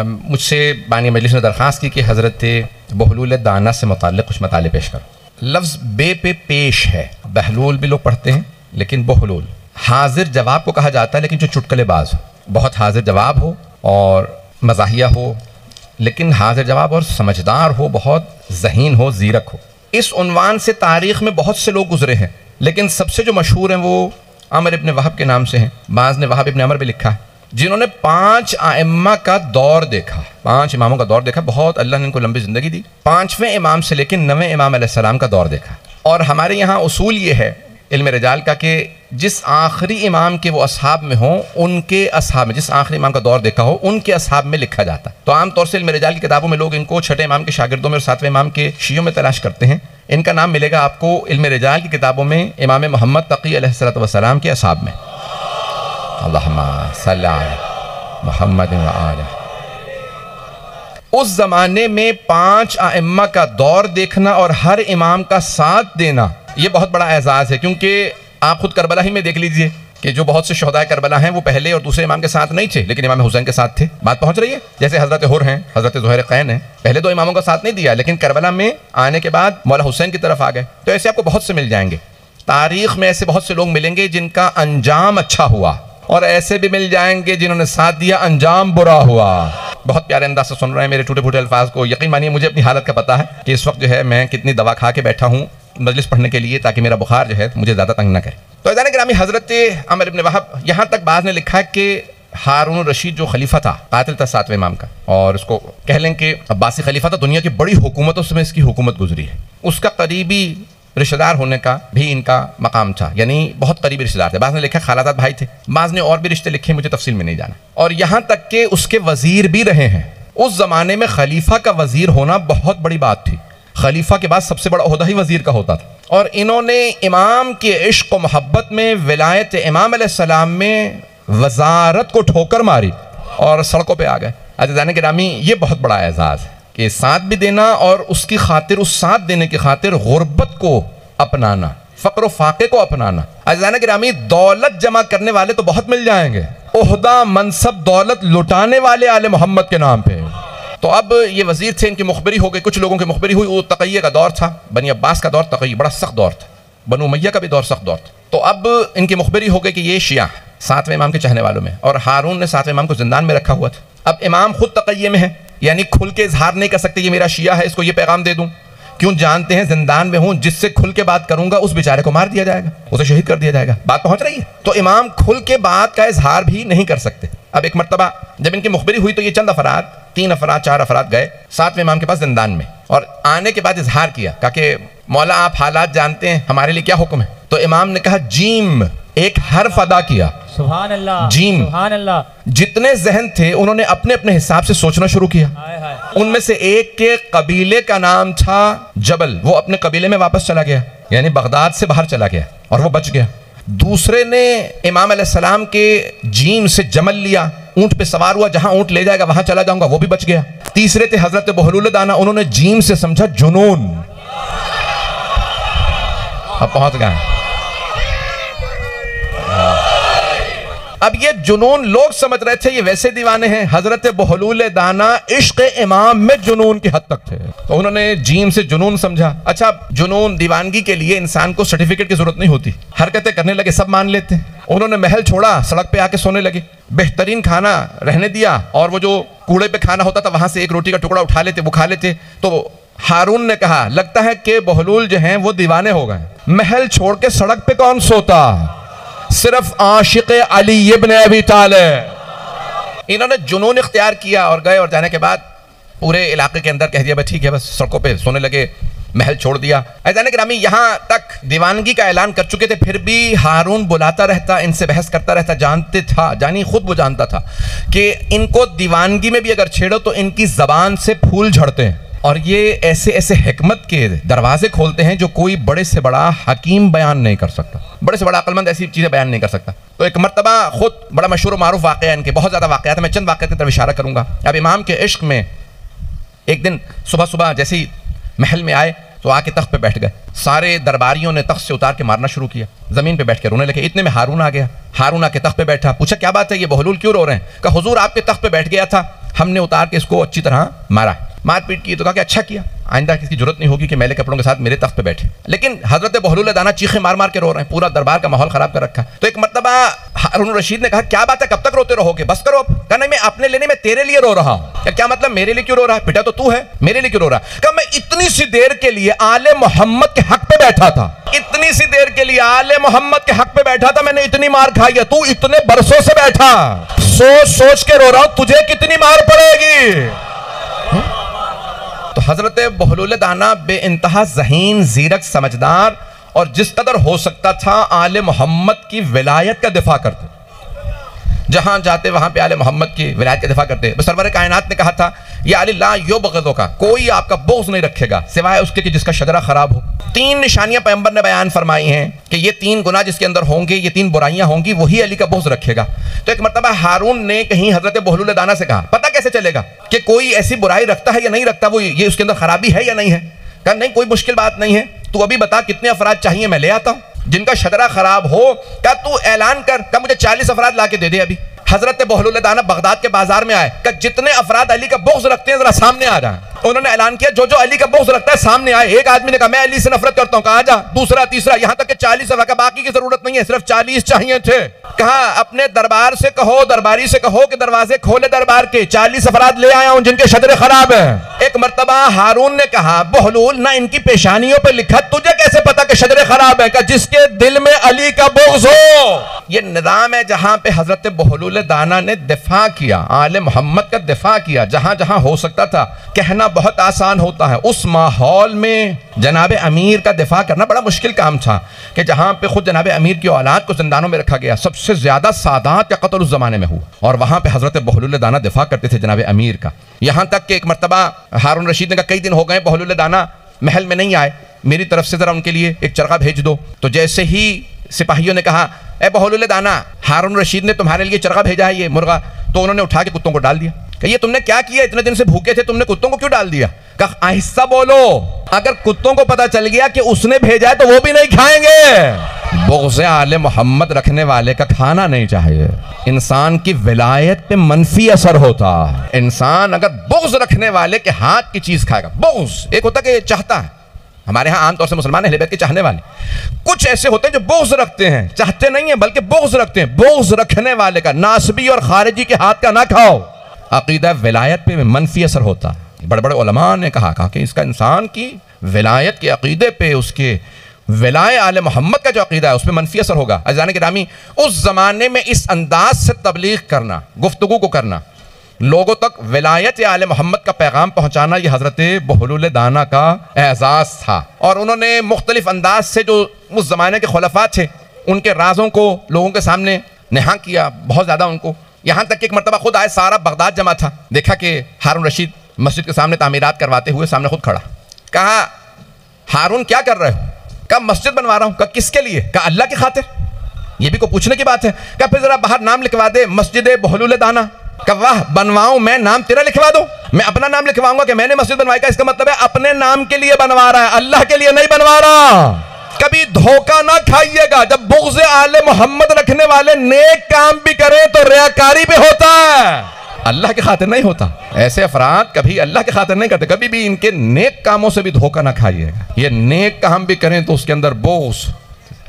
مجھ سے بانی مجلس نے درخواست کی کہ حضرت بحلول دانا سے متعلق کچھ مطالب پیش کرو۔ لفظ بے پہ پیش ہے، بحلول بھی لوگ پڑھتے ہیں لیکن بحلول حاضر جواب کو کہا جاتا ہے، لیکن جو چٹکلے باز ہو، بہت حاضر جواب ہو اور مزاحیہ ہو، لیکن حاضر جواب اور سمجھدار ہو، بہت ذہین ہو، زیرک ہو۔ اس عنوان سے تاریخ میں بہت سے لوگ گزرے ہیں، لیکن سب سے جو مشہور ہیں وہ عمر ابن وہب کے نام سے ہیں، بعض نے وہب ابن عمر بھی لکھا ہے، جنہوں نے 5 ائمہ کا دور دیکھا، 5 اماموں کا دور دیکھا، بہت اللہ نے ان کو لمبی زندگی دی، 5ویں امام سے لے کے 9ویں امام علیہ السلام کا دور دیکھا۔ اور ہمارے یہاں اصول یہ ہے علم رجال کا کہ جس آخری امام کے وہ اصحاب میں ہوں، ان کے اصحاب میں، جس آخری امام کا دور دیکھا ہو ان کے اصحاب میں لکھا جاتا ہے۔ تو عام طور سے علم رجال کی کتابوں میں لوگ ان کو 6 امام کے شاگردوں میں اور 7ویں امام کے شیعوں میں تلاش کرتے ہیں۔ ان کا نام ملے گا آپ کو علم رجال کی کتابوں میں امام محمد تقی علیہ السلام کے اصحاب میں۔ اللہم صلی علی محمد و آلہ۔ اس زمانے میں 5 ائمہ کا دور دیکھنا اور ہر امام کا ساتھ دینا یہ بہت بڑا اعزاز ہے، کیونکہ آپ خود کربلا ہی میں دیکھ لیجئے کہ جو بہت سے شہداء کربلا ہیں وہ پہلے اور دوسرے امام کے ساتھ نہیں تھے، لیکن امام حسین کے ساتھ تھے۔ بات پہنچ رہی ہے؟ جیسے حضرت حر ہیں، حضرت زہیر قین ہیں، پہلے 2 اماموں کا ساتھ نہیں دیا، لیکن کربلا میں آنے کے بعد مولا حسین کی طرف آ گئے۔ تو ایسے آپ کو بہت سے مل جائیں گے، تاریخ میں ایسے بہت سے لوگ ملیں گے جن کا انجام اچھا ہوا، اور ایسے بھی مل جائیں گے جنہوں نے ساتھ دیا، انجام برا ہوا۔ بہت پیارے انداز سے سن رہے ہیں میرے ٹوٹے پھوٹے الفاظ کو، یقین مانیے مجھے اپنی حالت کا پتہ ہے کہ اس وقت جو ہے میں کتنی دوا کھا کے بیٹھا ہوں مجلس پڑھنے کے لیے، تاکہ میرا بخار جو ہے مجھے زیادہ تنگ نہ کرے۔ تو عزیزان گرامی، حضرت عمر ابن وہب، یہاں تک بعض نے لکھا ہے کہ ہارون الرشید جو خلیفہ تھا، قاتل تھا 7ویں امام کا، اور اس کو کہہ لیں کہ عباسی خلیفہ تھا، دنیا کی بڑی حکومتوں سے اس کی حکومت گزری ہے، اس کا قریبی رشتہ دار ہونے کا بھی ان کا مقام تھا، یعنی بہت قریبی رشتہ دار تھے۔ بعض نے لکھا خالازاد بھائی تھے، بعض نے اور بھی رشتے لکھے، مجھے تفصیل میں نہیں جانا۔ اور یہاں تک کہ اس کے وزیر بھی رہے ہیں۔ اس زمانے میں خلیفہ کا وزیر ہونا بہت بڑی بات تھی، خلیفہ کے بعد سب سے بڑا عہدہ ہی وزیر کا ہوتا تھا۔ اور انہوں نے امام کے عشق و محبت میں، ولایت امام علیہ السلام میں وزارت کو ٹھوکر ماری اور سڑکوں پہ آ گئے۔ عزیزان گرامی، یہ بہت بڑا اعزاز ہے کہ ساتھ بھی دینا اور اس کی خاطر، اس ساتھ دینے کی خاطر غربت کو اپنانا، فقر و فاقے کو اپنانا۔ عزیزان گرامی، دولت جمع کرنے والے تو بہت مل جائیں گے، عہدہ، منصب، دولت لٹانے والے آل محمد کے نام پہ۔ تو اب یہ وزیر تھے، ان کی مخبری ہو گئی، کچھ لوگوں کی مخبری ہوئی، وہ تقیہ کا دور تھا، بنی عباس کا دور، تقیہ بڑا سخت دور تھا، بنو امیہ کا بھی دور سخت دور تھا۔ تو اب ان کی مخبری ہو گئی کہ یہ شیعہ 7ویں امام کے چاہنے والوں میں، اور ہارون نے 7ویں امام کو زندان میں رکھا ہوا تھا۔ اب امام خود تقیہ میں ہے، یعنی کھل کے اظہار نہیں کر سکتے یہ میرا شیعہ ہے، اس کو یہ پیغام دے دوں، کیوں جانتے ہیں زندان میں ہوں، جس سے کھل کے بات کروں گا اس بیچارے کو مار دیا جائے گا، اسے شہید کر دیا جائے گا۔ بات پہنچ رہی ہے؟ تو امام کھل کے بات کا اظہار بھی نہیں کر سکتے۔ اب ایک مرتبہ جب ان کی مخبری ہوئی تو یہ چند افراد، 3 افراد 4 افراد گئے 7ویں امام کے پاس زندان میں، اور آنے کے بعد اظہار کیا، کہا کہ مولا آپ حالات جانتے ہیں، ہمارے لیے کیا حکم ہے؟ تو امام نے کہا جیم، ایک حرف ادا کیا، سبحان اللہ، جیم۔ سبحان اللہ۔ جتنے ذہن تھے انہوں نے اپنے اپنے حساب سے سوچنا شروع کیا۔ ان میں سے ایک کے قبیلے کا نام تھا جبل، وہ اپنے قبیلے میں واپس چلا گیا، یعنی بغداد سے باہر چلا گیا اور وہ بچ گیا۔ دوسرے نے امام علیہ السلام کے جیم سے جمل لیا، اونٹ پہ سوار ہوا، جہاں اونٹ لے جائے گا وہاں چلا جاؤں گا، وہ بھی بچ گیا۔ تیسرے تھے حضرت بحلول دانا، انہوں نے جیم سے سمجھا جنون، اب پہنچ گئے۔ اب یہ جنون لوگ سمجھ رہے تھے یہ ویسے دیوانے ہیں، حضرت بحلول دانا عشق امام میں جنون کی حد تک تھے، تو انہوں نے جیم سے جنون سمجھا۔ اچھا، جنون دیوانگی کے لیے انسان کو سرٹیفکیٹ کی ضرورت نہیں ہوتی، حرکتیں کرنے لگے سب مان لیتے ہیں۔ انہوں نے محل چھوڑا، سڑک پہ آ کے سونے لگے، بہترین کھانا رہنے دیا، اور وہ جو کوڑے پہ کھانا ہوتا تھا وہاں سے ایک روٹی کا ٹکڑا اٹھا لیتے، وہ کھا لیتے۔ تو ہارون نے کہا لگتا ہے کہ بحلول جو ہیں وہ دیوانے ہو گئے، محل چھوڑ کے سڑک پہ کون سوتا، صرف عاشق علی ابن ابی طالب۔ انہوں نے جنون اختیار کیا اور گئے، اور جانے کے بعد پورے علاقے کے اندر کہہ دیا بھائی ٹھیک ہے، بس سڑکوں پہ سونے لگے، محل چھوڑ دیا۔ عزیزان گرامی، یہاں تک دیوانگی کا اعلان کر چکے تھے، پھر بھی ہارون بلاتا رہتا، ان سے بحث کرتا رہتا، جانتے تھا، جانی خود وہ جانتا تھا کہ ان کو دیوانگی میں بھی اگر چھیڑو تو ان کی زبان سے پھول جھڑتے ہیں، اور یہ ایسے ایسے حکمت کے دروازے کھولتے ہیں جو کوئی بڑے سے بڑا حکیم بیان نہیں کر سکتا، بڑے سے بڑا عقل مند ایسی چیزیں بیان نہیں کر سکتا۔ تو ایک مرتبہ خود بڑا مشہور و معروف واقعہ، ان کے بہت زیادہ واقعات ہیں، میں چند واقعات کی طرف اشارہ کروں گا۔ اب امام کے عشق میں ایک دن صبح صبح جیسے ہی محل میں آئے تو آ کے تخت پہ بیٹھ گئے، سارے درباریوں نے تخت سے اتار کے مارنا شروع کیا، زمین پہ بیٹھ کے رونے لگے۔ اتنے میں ہارون آ گیا، ہارون آ کے تخت پہ بیٹھا، پوچھا کیا بات ہے، یہ بحلول کیوں رو رہے ہیں؟ کہا حضور آپ کے تخت پہ بیٹھ گیا تھا، ہم نے اتار کے اس کو اچھی طرح مارا، مار پیٹ کی، تو کہا کہ اچھا کیا، آئندہ کسی کی ضرورت نہیں ہوگی کہ میلے کپڑوں کے ساتھ میرے تخت پہ بیٹھے۔ لیکن حضرت بہلول دانا چیخیں مار مار کے رو رہے ہیں، پورا دربار کا ماحول خراب کر رکھا۔ تو ایک مرتبہ ہارون الرشید نے کہا کیا بات ہے، کب تک روتے رہو گے، بس کرو۔ کہا نہیں، میں اپنے لیے نہیں، میں تیرے لیے رو رہا ہوں۔ کیا مطلب میرے لیے کیوں رو رہا ہے، پٹا تو ہے، میرے لیے کیوں رو رہا ہے؟ کہا میں اتنی سی دیر کے لیے آل محمد کے حق پہ بیٹھا تھا، اتنی سی دیر کے لیے آل محمد کے حق پہ بیٹھا تھا، میں نے اتنی مار کھائی ہے، تو اتنے برسوں سے بیٹھا، سوچ سوچ کے رو رہا ہوں، تجھے کتنی مار پڑے گی۔ تو حضرت بہلول دانا بے انتہا ذہین، زیرک، سمجھدار، اور جس قدر ہو سکتا تھا آل محمد کی ولایت کا دفاع کرتے، جہاں جاتے وہاں پہ آل محمد کی ولایت کا دفاع کرتے۔ سرور کائنات نے کہا تھا یا علی لا یبغضو کا، کوئی آپ کا بغض نہیں رکھے گا سوائے اس کے کہ جس کا شجرہ خراب ہو۔ 3 نشانیاں پیغمبر نے بیان فرمائی ہیں کہ یہ 3 گناہ جس کے اندر ہوں گے، یہ 3 برائیاں ہوں گی، وہی علی کا بغض رکھے گا۔ تو ایک مرتبہ ہارون نے کہیں حضرت بہلول دانا سے کہا پتہ کیسے چلے گا کہ کوئی ایسی برائی رکھتا ہے یا نہیں رکھتا، وہ یہ اس کے اندر خرابی ہے یا نہیں ہے؟ کہا نہیں، کوئی مشکل بات نہیں ہے، تو ابھی بتا کتنے افراد چاہیے، میں لے آتا ہوں جن کا شجرہ خراب ہو۔ کہا تو اعلان کر، کہا مجھے 40 افراد لا کے دے دے ابھی۔ حضرت بہلول دانا بغداد کے بازار میں آئے، کہ جتنے افراد علی کا بغض رکھتے ہیں ذرا سامنے آ جائیں۔ انہوں نے اعلان کیا جو جو علی کا بغض رکھتا ہے سامنے آئے۔ ایک آدمی نے کہا میں علی سے نفرت کرتا ہوں، کہا آ جا، دوسرا، تیسرا، یہاں تک کہ 40 افراد، باقی کی ضرورت نہیں ہے، صرف 40 چاہیے تھے۔ کہا اپنے دربار سے کہو، درباری سے کہو کہ دروازے کھولے دربار کے، 40 افراد لے آیا ہوں جن کے شجرے خراب ہیں۔ ایک مرتبہ ہارون نے کہا بہلول نہ ان کی پیشانیوں پہ لکھا، تجھے کیسے پتا کہ شجرے خراب ہیں؟ کہ جس کے دل میں علی کا بغض ہو۔ یہ نظام ہے جہاں پہ حضرت بہلول دانا نے دفاع کیا، آل محمد کا دفاع کیا، جہاں جہاں ہو سکتا تھا۔ کہنا بہت آسان ہوتا ہے، اس ماحول میں جناب امیر کا دفاع کرنا بڑا مشکل کام تھا، کہ جہاں پہ خود جناب امیر کی اولاد کو زندانوں میں رکھا گیا، سب سے زیادہ سادات کا قتل اس زمانے میں ہوا، اور وہاں پہ حضرت بہلول دانا دفاع کرتے تھے جناب امیر کا۔ یہاں تک کہ ایک مرتبہ ہارون رشید نے کہا کئی دن ہو گئے بہلول دانا محل میں نہیں آئے، میری طرف سے ذرا ان کے لیے ایک چرغہ بھیج دو۔ تو جیسے ہی سپاہیوں نے کہا اے بہلول دانا، ہارون رشید نے تمہارے لیے چرغہ بھیجا ہے، یہ مرغہ، تو انہوں نے اٹھا کے کتوں کو ڈال دیا۔ کہ یہ تم نے کیا کیا، اتنے دن سے بھوکے تھے، تم نے کتوں کو کیوں ڈال دیا؟ کہا آہستہ بولو، اگر کتوں کو پتا چل گیا کہ اس نے بھیجا ہے تو وہ بھی نہیں کھائیں گے۔ بغض آل محمد رکھنے والے کا کھانا نہیں چاہیے، انسان کی ولایت پہ منفی اثر ہوتا ہے۔ انسان اگر بغض رکھنے والے کے ہاتھ کی چیز کھائے گا، بغض ایک ہوتا کہ چاہتا ہے، ہمارے ہاں عام طور سے مسلمان اہل بیت کے چاہنے والے، کچھ ایسے ہوتے ہیں جو بغض رکھتے ہیں، چاہتے نہیں ہیں بلکہ بغض رکھتے ہیں۔ بغض رکھنے والے کا، ناسبی اور خارجی کے ہاتھ کا نہ کھاؤ، عقیدہ ولایت پہ منفی اثر ہوتا ہے۔ بڑے بڑے علماء نے کہا کہ اس کا انسان کی ولایت کے عقیدے پہ، اس کے ولایت آل محمد کا جو عقیدہ ہے اس پہ منفی اثر ہوگا۔ عزیزان گرامی، اس زمانے میں اس انداز سے تبلیغ کرنا، گفتگو کو کرنا، لوگوں تک ولایت آل محمد کا پیغام پہنچانا، یہ حضرت بہلول دانا کا اعزاز تھا۔ اور انہوں نے مختلف انداز سے جو اس زمانے کے خلفاء تھے ان کے رازوں کو لوگوں کے سامنے نہاں کیا، بہت زیادہ ان کو، یہاں تک کہ ایک مرتبہ خود آئے، سارا بغداد جمع تھا، دیکھا کہ ہارون رشید مسجد کے سامنے تعمیرات کرواتے ہوئے سامنے خود کھڑا۔ کہا ہارون کیا کر رہے ہو؟ کہا مسجد بنوا رہا ہوں۔ کہا کس کے لیے؟ کہا اللہ کی خاطر۔ یہ بھی کوئی پوچھنے کی بات ہے؟ کہا پھر ذرا باہر نام لکھوا دے، مسجد بہلول دانا۔ کہ واہ، بنواؤں میں، نام تیرا لکھوا دو؟ میں اپنا نام لکھواؤں گا کہ میں نے مسجد بنوائی؟ کا اس کا مطلب ہے اپنے نام کے لیے بنوا رہا ہے، اللہ کے لیے نہیں بنوا رہا۔ کبھی دھوکہ نہ کھائیے گا، جب بغض آل محمد رکھنے والے نیک کام بھی کریں تو ریاکاری بھی ہوتا ہے، اللہ کی خاطر نہیں ہوتا۔ ایسے افراد کبھی اللہ کی خاطر نہیں کرتے، کبھی بھی ان کے نیک کاموں سے بھی دھوکہ نہ کھائیے گا۔ یہ نیک کام بھی کریں تو اس کے اندر بغض،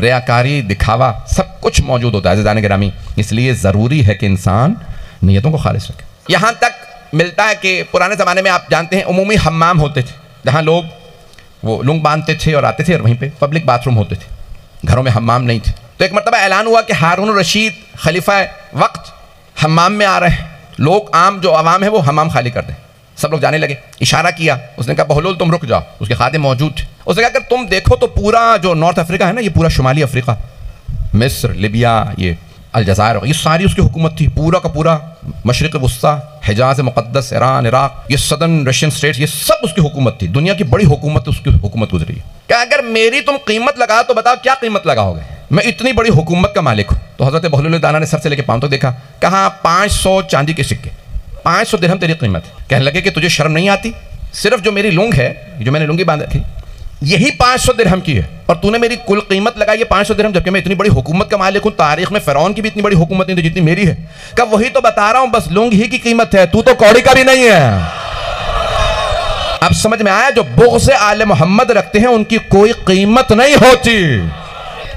ریاکاری، دکھاوا سب کچھ موجود ہوتا ہے۔ عزیزان گرامی، اس لیے ضروری ہے کہ انسان نیتوں کو خالص رکھے۔ یہاں تک ملتا ہے کہ پرانے زمانے میں آپ جانتے ہیں عمومی حمام ہوتے تھے، جہاں لوگ وہ لنگ باندھتے تھے اور آتے تھے، اور وہیں پہ پبلک باتھ روم ہوتے تھے، گھروں میں حمام نہیں تھے۔ تو ایک مرتبہ اعلان ہوا کہ ہارون الرشید خلیفہ وقت حمام میں آ رہے ہیں، لوگ عام جو عوام ہے وہ حمام خالی کر دیں۔ سب لوگ جانے لگے، اشارہ کیا، اس نے کہا بہلول تم رک جاؤ، اس کے خادم موجود تھے۔ اس نے کہا اگر تم دیکھو تو پورا جو نارتھ افریقہ ہے نا، یہ پورا شمالی افریقہ، مصر، لیبیا، یہ الجزائر، یہ ساری اس کی حکومت تھی، پورا کا پورا مشرق وسطیٰ، حجاز مقدس، ایران، عراق، یہ سدرن رشین سٹیٹس، یہ سب اس کی حکومت تھی، دنیا کی بڑی حکومت اس کی حکومت گزری ہے۔ کہ اگر میری تم قیمت لگا تو بتاؤ کیا قیمت لگاؤ گے؟ میں اتنی بڑی حکومت کا مالک ہوں۔ تو حضرت بہلول دانا نے سر سے لے کے پاؤں تک دیکھا، کہا 500 چاندی کے سکے، 500 درہم تیری قیمت ہے۔ کہنے لگے کہ تجھے شرم نہیں آتی؟ صرف جو میری لنگ ہے، جو میں نے لنگی باندھ رکھی، یہی 500 درہم کی ہے اور تو نے میری کل قیمت لگائی ہے 500 درہم، جبکہ میں اتنی بڑی حکومت کا مالک ہوں، تاریخ میں فرعون کی بھی اتنی بڑی حکومت نہیں تھی جتنی میری ہے۔ کہ وہی تو بتا رہا ہوں، بس لونگ ہی کی قیمت ہے، تو کوڑی کا بھی نہیں ہے۔ اب سمجھ میں آیا، جو بغض آل محمد رکھتے ہیں ان کی کوئی قیمت نہیں ہوتی،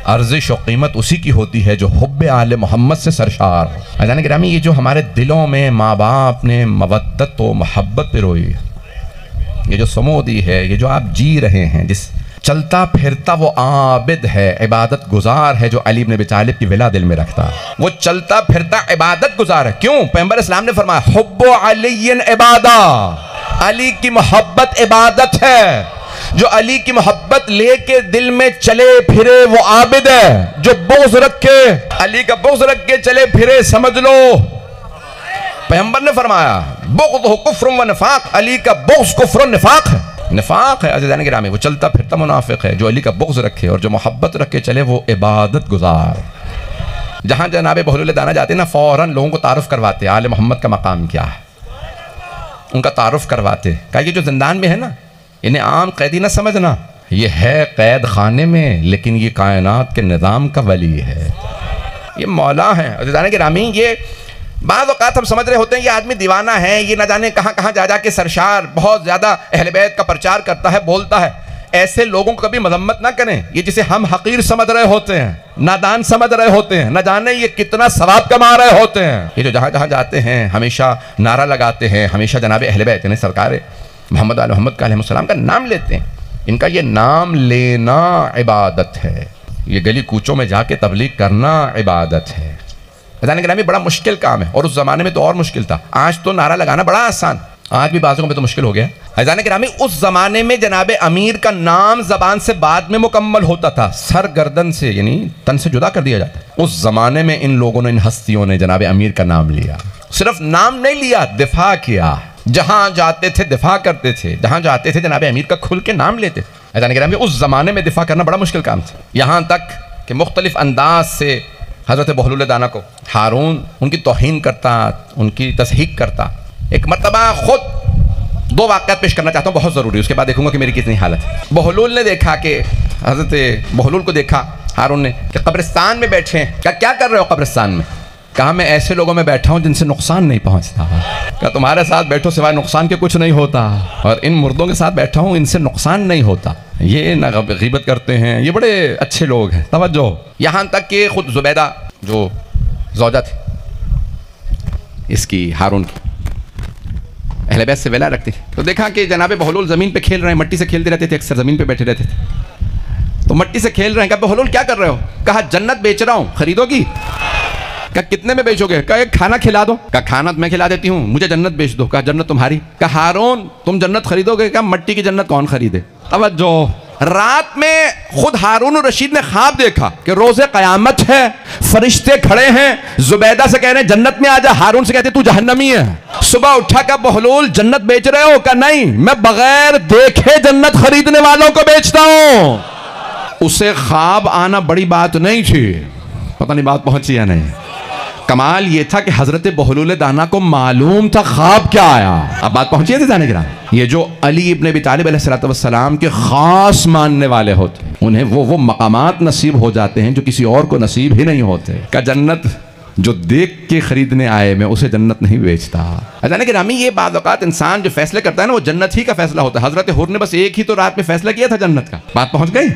ارزش و قیمت اسی کی ہوتی ہے جو حب آل محمد سے سرشار ہو۔ عزیزان گرامی، یہ جو ہمارے دلوں میں ماں باپ نے مودت و محبت پہ روئی، یہ جو سمودی ہے، یہ جو آپ جی رہے ہیں، جس چلتا پھرتا وہ عابد ہے، عبادت گزار ہے جو علی بن ابی طالب کی ولا دل میں رکھتا، وہ چلتا پھرتا عبادت گزار ہے۔ کیوں؟ پیغمبر اسلام نے فرمایا حب علی عبادہ، علی کی محبت عبادت ہے، جو علی کی محبت لے کے دل میں چلے پھرے وہ عابد ہے، جو بغض رکھ کے علی کا بغض رکھ کے چلے پھرے سمجھ لو، پیغمبر نے فرمایا بغض کفر و نفاق، علی کا بغض کفر و نفاق ہے، نفاق ہے۔ عزیزان گرامی، وہ چلتا پھرتا منافق ہے جو علی کا بغض رکھے اور جو محبت رکھ کے چلے وہ عبادت گزار۔ جہاں جناب بہلول دانا جاتے ہیں نا، فوراً لوگوں کو تعارف کرواتے آل محمد کا مقام کیا ہے، ان کا تعارف کرواتے، کہا یہ جو زندان میں ہے نا، انہیں عام قیدی نہ سمجھنا، یہ ہے قید خانے میں لیکن یہ کائنات کے نظام کا ولی ہے، یہ مولا ہے۔ عزیزان گرامی، یہ بعض اوقات ہم سمجھ رہے ہوتے ہیں یہ آدمی دیوانہ ہے، یہ نہ جانے کہاں کہاں جا کے سرشار بہت زیادہ اہل بیت کا پرچار کرتا ہے، بولتا ہے۔ ایسے لوگوں کو کبھی مذمت نہ کریں، یہ جسے ہم حقیر سمجھ رہے ہوتے ہیں، نادان سمجھ رہے ہوتے ہیں، نہ جانے یہ کتنا ثواب کما رہے ہوتے ہیں۔ یہ جو جہاں جہاں جاتے ہیں ہمیشہ نعرہ لگاتے ہیں، ہمیشہ جناب اہل بیت یعنی سرکار محمد علیہ محمد کا علیہ السلام کا نام لیتے ہیں، ان کا یہ نام لینا عبادت ہے، یہ گلی کوچوں میں جا کے تبلیغ کرنا عبادت ہے۔ عزیزان گرامی، بڑا مشکل کام ہے، اور اس زمانے میں تو اور مشکل تھا، آج تو نعرہ لگانا بڑا آسان، آج بھی بعضوں میں تو مشکل ہو گیا۔ عزیزان گرامی، اس زمانے میں جناب امیر کا نام زبان سے بعد میں مکمل ہوتا تھا، سر گردن سے یعنی تن سے جدا کر دیا جاتا۔ اس زمانے میں ان لوگوں نے، ان ہستیوں نے جناب امیر کا نام لیا، صرف نام نہیں لیا، دفاع کیا، جہاں جاتے تھے دفاع کرتے تھے، جہاں جاتے تھے جناب امیر کا کھل کے نام لیتے تھے۔ عزیزان گرامی، اس زمانے میں دفاع کرنا بڑا مشکل کام تھا، یہاں تک کہ مختلف انداز سے حضرت بہلول دانا کو ہارون ان کی توہین کرتا، ان کی تصحیح کرتا۔ ایک مرتبہ خود دو واقعات پیش کرنا چاہتا ہوں، بہت ضروری، اس کے بعد دیکھوں گا کہ میری کتنی حالت ہے۔ بہلول نے دیکھا کہ حضرت بہلول کو دیکھا ہارون نے کہ قبرستان میں بیٹھے ہیں، کیا کر رہے ہو قبرستان میں؟ کہا میں ایسے لوگوں میں بیٹھا ہوں جن سے نقصان نہیں پہنچتا۔ کہا تمہارے ساتھ بیٹھو سوائے نقصان کے کچھ نہیں ہوتا، اور ان مردوں کے ساتھ بیٹھا ہوں ان سے نقصان نہیں ہوتا، یہ نہ غیبت کرتے ہیں، یہ بڑے اچھے لوگ ہیں، توجہ۔ یہاں تک کہ خود زبیدہ جو زوجہ تھی اس کی ہارون کی، اہل بیت سے ولا رکھتی، تو دیکھا کہ جناب بہلول زمین پہ کھیل رہے ہیں، مٹی سے کھیلتے رہتے تھے، اکثر زمین پہ بیٹھے رہتے تھے، تو مٹی سے کھیل رہے ہیں۔ کہا بہلول کیا کر رہے ہو؟ کہا جنت بیچ رہا ہوں، خریدو گی؟ کہا کتنے میں بیچو گے؟ کہا ایک کھانا کھلا دو۔ کہا کھانا میں کھلا دیتی ہوں، مجھے جنت بیچ دو۔ کہا جنت تمہاری؟ کہا ہارون تم جنت خریدو گے؟ کہا مٹی کی جنت کون خریدے؟ توجہ، رات میں خود ہارون الرشید نے خواب دیکھا کہ روز قیامت ہے، فرشتے کھڑے ہیں، زبیدہ سے کہہ رہے ہیں جنت میں آ جا، ہارون سے کہتے تو جہنمی ہے۔ صبح اٹھا کہ بہلول جنت بیچ رہے ہو؟ کہا نہیں، میں بغیر دیکھے جنت خریدنے والوں کو بیچتا ہوں۔ اسے خواب آنا بڑی بات نہیں تھی، پتہ نہیں بات پہنچی یا نہیں۔ کمال یہ تھا کہ حضرت بہلول دانا کو معلوم تھا خواب کیا آیا۔ اب بات پہنچی ہے جانے گرام، یہ جو علی ابن ابی طالب علیہ السلام کے خاص ماننے والے ہوتے ہیں، انہیں وہ مقامات نصیب ہو جاتے ہیں جو کسی اور کو نصیب ہی نہیں ہوتے۔ کہ جنت جو دیکھ کے خریدنے آئے، میں اسے جنت نہیں بیچتا۔ عزیزان گرامی، یہ بعض اوقات انسان جو فیصلے کرتا ہے نا، وہ جنت ہی کا فیصلہ ہوتا ہے۔ حضرت حر نے بس ایک ہی تو رات میں فیصلہ کیا تھا جنت کا، بات پہنچ گئی۔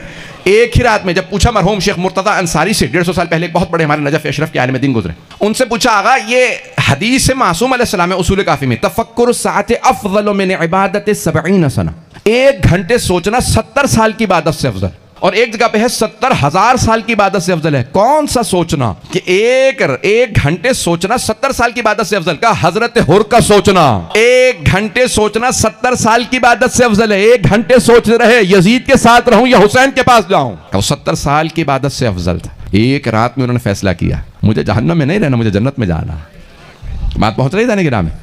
ایک ہی رات میں جب پوچھا مرحوم شیخ مرتضی انصاری سے، 150 سال پہلے ایک بہت بڑے ہمارے نجف اشرف کے عالم دین گزرے، ان سے پوچھا آغا یہ حدیث معصوم علیہ السلام اصول کافی میں تفکر الساعت افضل من عبادت 70 سنہ، 1 گھنٹے سوچنا 70 سال کی عبادت سے افضل، اور ایک جگہ پہ ہے 70,000 سال کی عبادت سے افضل ہے۔ کون سا سوچنا؟ کہ ایک گھنٹے سوچنا 70 سال کی عبادت سے افضل۔ کا حضرت حر کا سوچنا 1 گھنٹے سوچنا 70 سال کی عبادت سے افضل ہے۔ 1 گھنٹے سوچ رہے یزید کے ساتھ رہوں یا حسین کے پاس جاؤں، کہ وہ 70 سال کی عبادت سے افضل تھا۔ ایک رات میں انہوں نے فیصلہ کیا، مجھے جہنم میں نہیں رہنا، مجھے جنت میں جانا۔ بات پہنچ رہی ہے جانے گرام میں؟